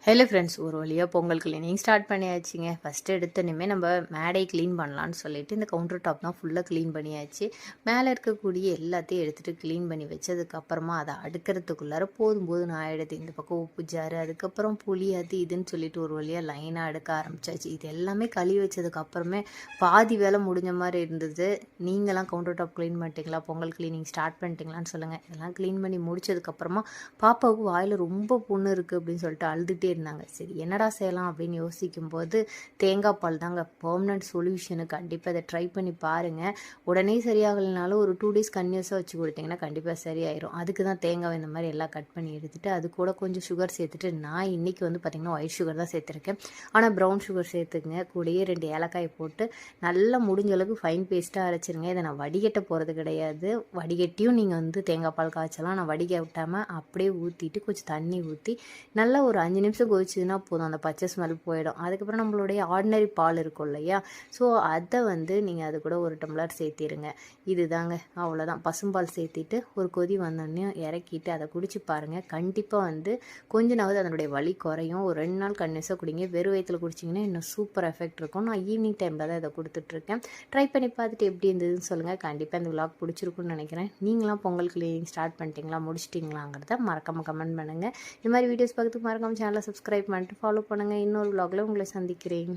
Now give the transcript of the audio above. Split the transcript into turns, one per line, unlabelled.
Hello friends, ஒரு வழியாக Pongal cleaning start பண்ணியாச்சுங்க. First எடுத்தோன்னே நம்ம மேடை க்ளீன் பண்ணலான்னு சொல்லிட்டு இந்த கவுண்டர் டாப் தான் ஃபுல்லாக க்ளீன் பண்ணியாச்சு. மேலே இருக்கக்கூடிய எல்லாத்தையும் எடுத்துகிட்டு க்ளீன் பண்ணி வச்சதுக்கப்புறமா அதை அடுக்கிறதுக்குள்ளார போதும் ஆகிடுது. இந்த பக்கம் உப்பு ஜாரு, அதுக்கப்புறம் புளி, அது இதுன்னு சொல்லிட்டு ஒரு வழியாக லைனாக அடுக்க ஆரம்பிச்சாச்சு. இது எல்லாமே கழுவி வச்சதுக்கப்புறமே பாதி வேலை முடிஞ்ச மாதிரி இருந்தது. நீங்களாம் கவுண்டர் டாப் க்ளீன் பண்ணிட்டீங்களா? பொங்கல் க்ளீனிங் ஸ்டார்ட் பண்ணிட்டீங்களான்னு சொல்லுங்கள். இதெல்லாம் க்ளீன் பண்ணி முடிச்சதுக்கப்புறமா பாப்பாவுக்கு வாயில் ரொம்ப புண்ணு இருக்குது அப்படின்னு சொல்லிட்டு அழுதுகிட்டே இருந்தாங்க. சரி, என்னடா செய்யலாம் அப்படின்னு யோசிக்கும்போது தேங்காய் பால் தாங்க பெர்மனன்ட் சொல்யூஷனு. கண்டிப்பாக இதை ட்ரை பண்ணி பாருங்கள். உடனே சரியாகலைனாலும் ஒரு 2 டேஸ் கன்யூஸாக வச்சு கொடுத்தீங்கன்னா கண்டிப்பாக சரியாயிரும். அதுக்கு தான் தேங்காய் இந்த மாதிரி எல்லாம் கட் பண்ணி எடுத்துகிட்டு அது கூட கொஞ்சம் சுகர் சேர்த்துட்டு, நான் இன்றைக்கி வந்து பார்த்திங்கன்னா ஒயிட் சுகர் தான் சேர்த்துருக்கேன். ஆனால் ப்ரௌன் சுகர் சேர்த்துக்குங்க. கூடயே 2 ஏலக்காய் போட்டு நல்லா முடிஞ்ச அளவுக்கு ஃபைன் பேஸ்ட்டாக அரைச்சிருங்க. இதை நான் வடிகட்ட போகிறது கிடையாது. வடிகட்டியும் நீங்கள் வந்து தேங்காய் பால் காய்ச்சலாம். நான் வடிகட்டாமல் அப்படியே ஊற்றிட்டு கொஞ்சம் தண்ணி ஊற்றி நல்லா ஒரு 5 நிமிஷம் கொதிச்சுதுன்னா போதும். அந்த பச்சை ஸ்மெல் போயிடும். அதுக்கப்புறம் நம்மளுடைய ஆர்டினரி பால் இருக்கும் இல்லையா, ஸோ அதை வந்து நீங்கள் அது கூட 1 டம்ளர் சேர்த்திடுங்க. இதுதாங்க, அவ்வளோதான். பசும்பால் சேர்த்திட்டு ஒரு கொதி வந்தோடனே இறக்கிட்டு அதை குடிச்சு பாருங்கள். கண்டிப்பாக வந்து கொஞ்ச நாவது அதனுடைய வலி குறையும். ஒரு 2 நாள் கன்யூஸாக குடிங்க. வெறும் வயிற்றில் குடிச்சிங்கன்னா இன்னும் சூப்பர் எஃபெக்ட் இருக்கும். நான் ஈவினிங் டைமில் தான் இதை கொடுத்துட்ருக்கேன். ட்ரை பண்ணி பார்த்துட்டு எப்படி இருந்ததுன்னு சொல்லுங்கள். கண்டிப்பாக இந்த விலாக் பிடிச்சிருக்குன்னு நினைக்கிறேன். நீங்களாம் பொங்கல் கிளீனிங் ஸ்டார்ட் பண்ணிட்டீங்களா, முடிச்சிட்டிங்களாங்கிறத மறக்காமல் கமெண்ட் பண்ணுங்கள். இந்த மாதிரி வீடியோஸ் பார்க்கறதுக்கு மறக்காமல் சேனலை சப்ஸ்கிரைப் பண்ணிட்டு ஃபாலோ பண்ணுங்கள். இன்னொரு vlogல உங்களை சந்திக்கிறேன்.